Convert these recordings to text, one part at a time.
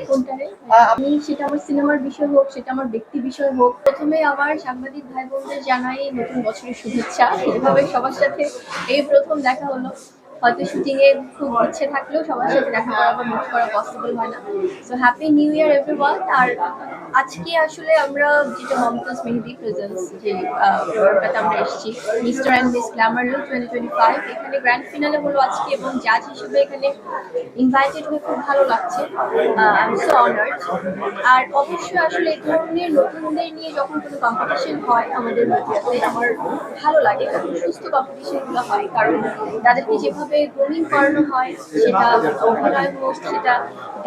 কোনটারে? আমি সেটা আমার সিনেমার বিষয় হোক, সেটা আমার ব্যক্তি বিষয় হোক, প্রথমে আমার সাংবাদিক ভাই বোনদের জানাই নতুন বছরের শুভেচ্ছা। এভাবে সবার সাথে এই প্রথম দেখা হলো। হয়তো শুটিং এ খুব ইচ্ছে থাকলেও সবার সাথে দেখা করা বা মিট করা পসিবল হয় না। So happy new year everyone. আর আজকে আসলে আমরা যেটা মমতাজ মেহেদি প্রেজেন্স যে প্রোগ্রামটাতে আমরা এসেছি, mister and miss Glamour look 2025, এখানে গ্র্যান্ড ফিনালে হলো আজকে এবং জাজ হিসেবে এখানে ইনভাইটেড হয়ে খুব ভালো লাগছে। I am so honoured. আর অবশ্যই আসলে এই ধরনের নতুনদের নিয়ে যখন কোনো কম্পিটিশন হয় আমাদের মিডিয়াতে, আমার ভালো লাগে যখন সুস্থ কম্পিটিশনগুলো হয়, কারণ তাদেরকে যেভাবে গ্রোমিং করানো হয়, সেটা অভিনয় হোক, সেটা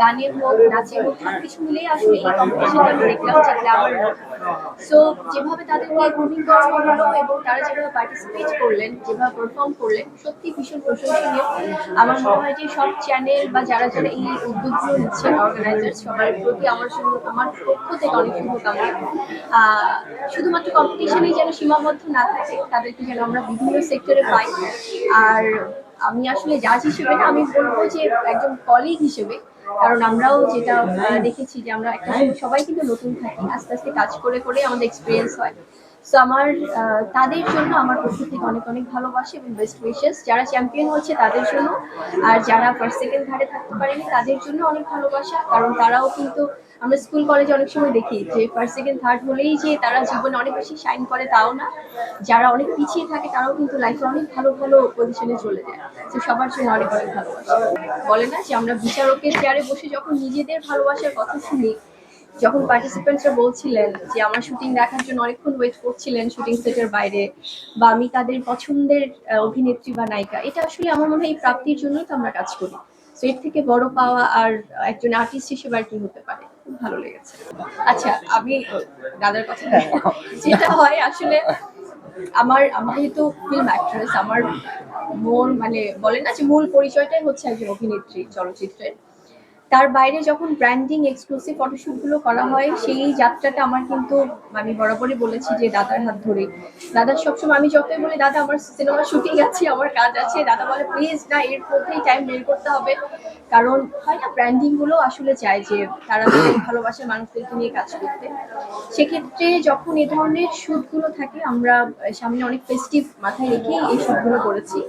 গানে হোক, নাচে হোক, সব কিছু মিলেই আসলে এই কম্পিটিশনটা আমি দেখলাম যে গ্ল্যামার। সো যেভাবে তাদেরকে গ্রুমিং করানো হলো এবং তারা যেভাবে পার্টিসিপেট করলেন, যেভাবে পারফর্ম করলেন, সত্যি ভীষণ প্রশংসনীয়। আমার মনে হয় যে সব চ্যানেল বা যারা যারা এই উদ্যোগগুলো নিচ্ছেন, অর্গানাইজার, সবার প্রতি আমার পক্ষ থেকে অনেক শুভকামনা। শুধুমাত্র কম্পিটিশনেই যেন সীমাবদ্ধ না থাকে, তাদেরকে যেন আমরা বিভিন্ন সেক্টরে পাই। আর আমি আসলে জাজ হিসেবে না, আমি বলবো যে একজন কলিগ হিসেবে, কারণ আমরাও যেটা দেখেছি যে আমরা একটা সবাই কিন্তু নতুন থাকি, আস্তে আস্তে কাজ করে করে আমাদের এক্সপিরিয়েন্স হয়। সো আমার তাদের জন্য আমার পক্ষ থেকে অনেক অনেক ভালোবাসা এবং বেস্ট উইশেস। যারা চ্যাম্পিয়ন হচ্ছে তাদের জন্য, আর যারা ফার্স্ট সেকেন্ড থার্ডে থাকতে পারেনি তাদের জন্য অনেক ভালোবাসা, কারণ তারাও কিন্তু, আমরা স্কুল কলেজে অনেক সময় দেখি যে ফার্স্ট সেকেন্ড থার্ড হলেই যে তারা জীবনে অনেক বেশি শাইন করে তাও না, যারা অনেক পিছিয়ে থাকে তারাও কিন্তু লাইফে অনেক ভালো ভালো পজিশনে চলে যায়। তো সবার জন্য অনেক অনেক ভালোবাসা। বলে না যে আমরা বিচারকের চেয়ারে বসে যখন নিজেদের ভালোবাসার কথা শুনি, যখন পার্টিসিপেন্টরা বলছিলেন যে আমার শুটিং দেখার জন্য অনেকক্ষণ ওয়েট করছিলেন শুটিং সেটের বাইরে, বা আমি তাদের পছন্দের অভিনেত্রী বা নায়িকা, এটা আসলে আমার মনে হয় এই প্রাপ্তির জন্যই তো আমরা কাজ করি। তো এর থেকে বড় পাওয়া আর একজন আর্টিস্ট হিসেবে আর কি হতে পারে। খুব ভালো লেগেছে। আচ্ছা, আমি দাদার কথা যেটা হয় আসলে, আমি যেহেতু ফিল্ম অ্যাক্ট্রেস, আমার মানে বলে না যে মূল পরিচয়টাই হচ্ছে একজন অভিনেত্রী চলচ্চিত্রের। তার বাইরে যখন ব্র্যান্ডিং এক্সক্লুসিভ ফটোশুট গুলো করা হয়, সেই যাত্রাটা আমার কিন্তু, আমি বরাবরই বলেছি যে দাদার হাত ধরে। দাদার সবসময় আমি যতই বলি দাদা আমার সিনেমা শুটিং আছে, আমার কাজ আছে, দাদা বলে প্লিজ না, এর মধ্যেই টাইম বের করতে হবে। কারণ হয় না, ব্র্যান্ডিং গুলো আসলে চায় যে তারা তাদের ভালোবাসার মানুষদেরকে নিয়ে কাজ করতে। সেক্ষেত্রে যখন এ ধরনের শুট গুলো থাকে, আমরা সামনে অনেক ফেস্টিভ মাথায় রেখে এই শুট গুলো করেছি।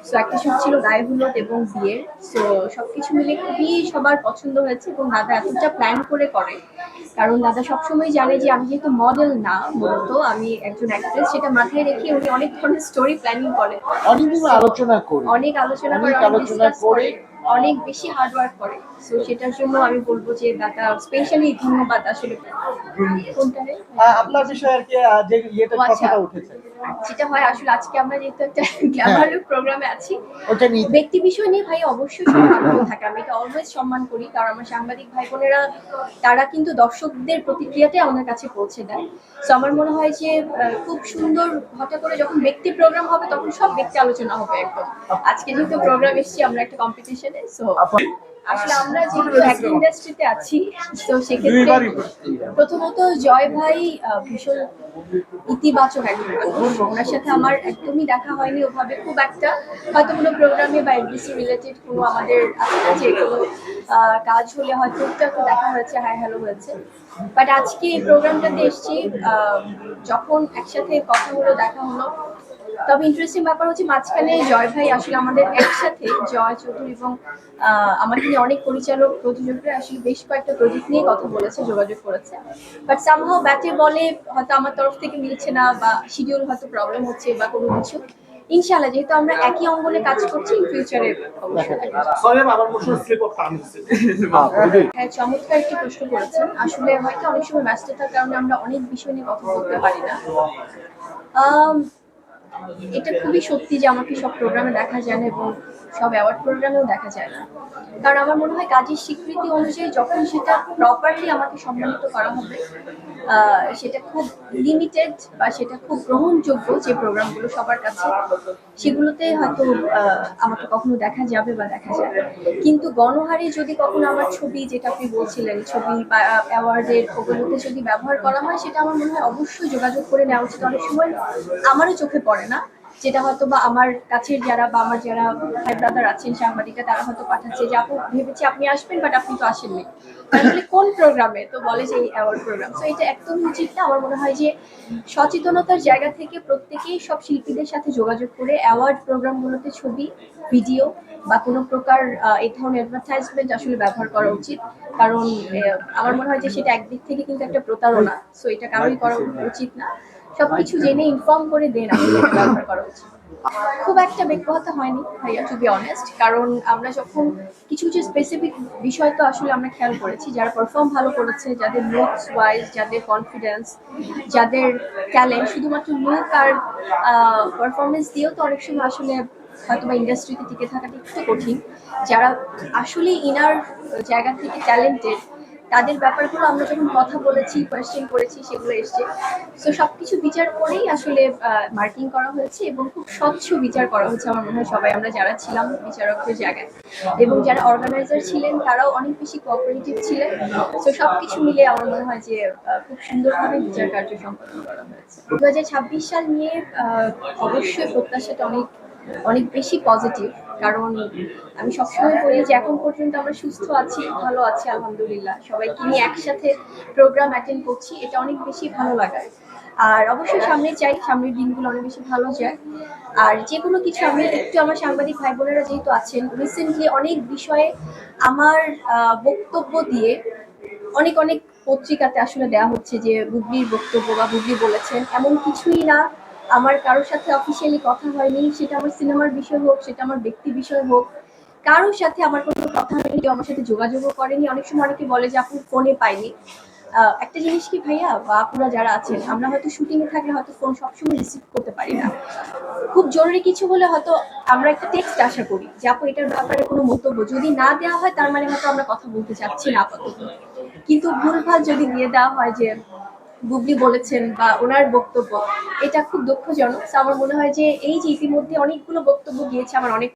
সো একটা শুট ছিল গায়ে হলুদ এবং বিয়ের। সো সবকিছু মিলে খুবই সবার পছন্দ হয়েছে এবং দাদা এতটা প্ল্যান করে করে, কারণ দাদা সবসময় জানে যে আমি যেহেতু মডেল না, মূলত আমি একজন অ্যাক্ট্রেস, সেটা মাথায় রেখে উনি অনেক ধরনের স্টোরি প্ল্যানিং করে, অনেক আলোচনা করে, অনেক ডিসকাস করে, অনেক বেশি হার্ড ওয়ার্ক করে। সো সেটার জন্য আমি বলবো যে দাদা স্পেশালি ধন্যবাদ আসলে। কোনটারে? আপনার বিষয়ে আর কি যে ইয়েটা কথাটা উঠেছে, যেটা হয় আসলে, আজকে আমরা যেহেতু একটা গ্ল্যামার লুক প্রোগ্রামে আছি, ব্যক্তি বিষয় নিয়ে ভাই অবশ্যই সবার আগ্রহ থাকে, আমি এটা অলওয়েজ সম্মান করি, কারণ আমার সাংবাদিক ভাই বোনেরা তারা কিন্তু দর্শকদের প্রতিক্রিয়াতে আমাদের কাছে পৌঁছে দেয়। তো আমার মনে হয় যে খুব সুন্দর, হঠাৎ করে যখন ব্যক্তি প্রোগ্রাম হবে তখন সব ব্যক্তি আলোচনা হবে একদম। আজকে যেহেতু প্রোগ্রাম এসেছি আমরা একটা কম্পিটিশনে, সো আসলে আমরা যেহেতু এক ইন্ডাস্ট্রিতে আছি, তো সেক্ষেত্রে প্রথমত জয় ভাই ভীষণ ইতিবাচক একজন মানুষ। ওনার সাথে আমার একদমই দেখা হয়নি ওভাবে খুব একটা, হয়তো কোনো প্রোগ্রামে বা এমবিসি রিলেটেড কোনো আমাদের আছে না যে কোনো কাজ হলে হয়তো একটু দেখা হয়েছে, হাই হ্যালো হয়েছে। বাট আজকে এই প্রোগ্রামটাতে এসেছি, যখন একসাথে কথা হলো, দেখা হলো। তবে ইন্টারেস্টিং ব্যাপার হচ্ছে মাঝখানে জয় ভাই আসলে আমাদের একসাথে, জয় চৌধুরী এবং আমাকে নিয়ে অনেক পরিচালক প্রযোজকরা আসলে বেশ কয়েকটা প্রজেক্ট নিয়ে কথা বলেছে, যোগাযোগ করেছে। বাট সামহাও ব্যাটে বলে হয়তো আমার তরফ থেকে মিলছে না, বা শিডিউল হয়তো প্রবলেম হচ্ছে বা কোনো কিছু। ইনশাআল্লাহ যেহেতু আমরা একই অঙ্গনে কাজ করছি, ফিউচারে হ্যাঁ, চমৎকার একটি প্রশ্ন করেছেন। আসলে হয়তো অনেক সময় ব্যস্ততার কারণে আমরা অনেক বিষয় নিয়ে কথা বলতে পারি না। এটা খুবই সত্যি যে আমাকে সব প্রোগ্রামে দেখা যায় না এবং সব অ্যাওয়ার্ড প্রোগ্রামেও দেখা যায় না, কারণ আমার মনে হয় কাজের স্বীকৃতি অনুযায়ী যখন সেটা প্রপারলি আমাকে সম্মানিত করা হবে, সেটা খুব লিমিটেড বা সেটা খুব গ্রহণযোগ্য যে প্রোগ্রামগুলো সবার কাছে, সেগুলোতে হয়তো আমাকে কখনো দেখা যাবে বা দেখা যাবে। কিন্তু গণহারে যদি কখনো আমার ছবি, যেটা আপনি বলছিলেন, ছবি বা অ্যাওয়ার্ডের ওগুলোতে যদি ব্যবহার করা হয়, সেটা আমার মনে হয় অবশ্যই যোগাযোগ করে নেওয়া উচিত। অনেক সময় আমারও চোখে পড়ে না যেটা হয়তো বা আমার কাছের যারা বা আমার যারা ভাই ব্রাদার আছেন সাংবাদিকরা তারা হয়তো পাঠাচ্ছে যে আপু ভেবেছি আপনি আসবেন বাট আপনি তো আসেননি। আমি বলি কোন প্রোগ্রামে? তো বলে যে এই অ্যাওয়ার্ড প্রোগ্রাম। সো এটা একদমই উচিত না। আমার মনে হয় যে সচেতনতার জায়গা থেকে প্রত্যেকেই সব শিল্পীদের সাথে যোগাযোগ করে অ্যাওয়ার্ড প্রোগ্রামগুলোতে ছবি, ভিডিও বা কোনো প্রকার এই ধরনের অ্যাডভার্টাইজমেন্ট আসলে ব্যবহার করা উচিত। কারণ আমার মনে হয় যে সেটা একদিক থেকে কিন্তু একটা প্রতারণা। সো এটা কারোই করা উচিত না। সবকিছু জেনে ইনফর্ম করে দেন আসলে এটা ব্যবহার করা উচিত। খুব একটা বেগ-পোহাতে হয়নি ভাইয়া, টু বি অনেস্ট। কারণ আমরা যখন কিছু স্পেসিফিক বিষয় তো আসলে আমরা খেয়াল করেছি যারা পারফর্ম ভালো করেছে, যাদের লুকস ওয়াইজ, যাদের কনফিডেন্স, যাদের ট্যালেন্ট, শুধুমাত্র লুক আর পারফরমেন্স দিয়েও তো অনেক সময় আসলে হয়তোবা ইন্ডাস্ট্রিতে টিকে থাকাটা একটু কঠিন। যারা আসলে ইনার জায়গা থেকে ট্যালেন্টেড তাদের ব্যাপারগুলো আমরা যখন কথা বলেছি, কোয়েশ্চেন করেছি, সেগুলো এসছে। সো সবকিছু বিচার করেই আসলে মার্কিং করা হয়েছে এবং খুব স্বচ্ছ বিচার করা হয়েছে। আমার মনে হয় সবাই আমরা যারা ছিলাম বিচারকদের জায়গায় এবং যারা অর্গানাইজার ছিলেন তারাও অনেক বেশি কোঅপারেটিভ ছিলেন। সো সবকিছু মিলে আমার মনে হয় যে খুব সুন্দরভাবে বিচার কার্য সম্পাদন করা হয়েছে। 2026 সাল নিয়ে অবশ্যই প্রত্যাশাটা অনেক অনেক বেশি পজিটিভ। কারণ আমি সবসময় বলি যে এখন পর্যন্ত আমরা সুস্থ আছি, ভালো আছি আলহামদুলিল্লাহ। সবাইকে নিয়ে একসাথে প্রোগ্রাম অ্যাটেন্ড করছি, এটা অনেক বেশি ভালো লাগার। আর অবশ্যই সামনে চাই, সামনের দিনগুলো অনেক বেশি ভালো যায়। আর যে কোনো কিছু আমি একটু আমার সাংবাদিক ভাই বোনেরা যেহেতু আছেন, রিসেন্টলি অনেক বিষয়ে আমার বক্তব্য দিয়ে অনেক অনেক পত্রিকাতে আসলে দেওয়া হচ্ছে যে বুবলির বক্তব্য বা বুবলি বলেছেন, এমন কিছুই না। আমার কারোর সাথে অফিসিয়ালি কথা হয়নি, সেটা আমার সিনেমার বিষয় হোক, সেটা আমার ব্যক্তি বিষয় হোক, কারোর সাথে আমার কোনো কথা হয়নি, কেউ আমার সাথে যোগাযোগও করেনি। অনেক সময় অনেকে বলে যে আপু ফোনে পাইনি। একটা জিনিস কি ভাইয়া বা আপুরা যারা আছেন, আমরা হয়তো শুটিং এ থাকলে হয়তো ফোন সবসময় রিসিভ করতে পারি না। খুব জরুরি কিছু হলে হয়তো আমরা একটা টেক্সট আশা করি যে আপু এটার ব্যাপারে কোনো মন্তব্য যদি না দেওয়া হয় তার মানে হয়তো আমরা কথা বলতে চাচ্ছি না আপাতত। কিন্তু ভুলভাল যদি দিয়ে দেওয়া হয় যে বুবলি বলেছেন বা ওনার বক্তব্য, এটা খুব দুঃখজনক। আমার মনে হয় যে এই যে ইতিমধ্যে অনেকগুলো বক্তব্য গিয়েছে, আমার অনেক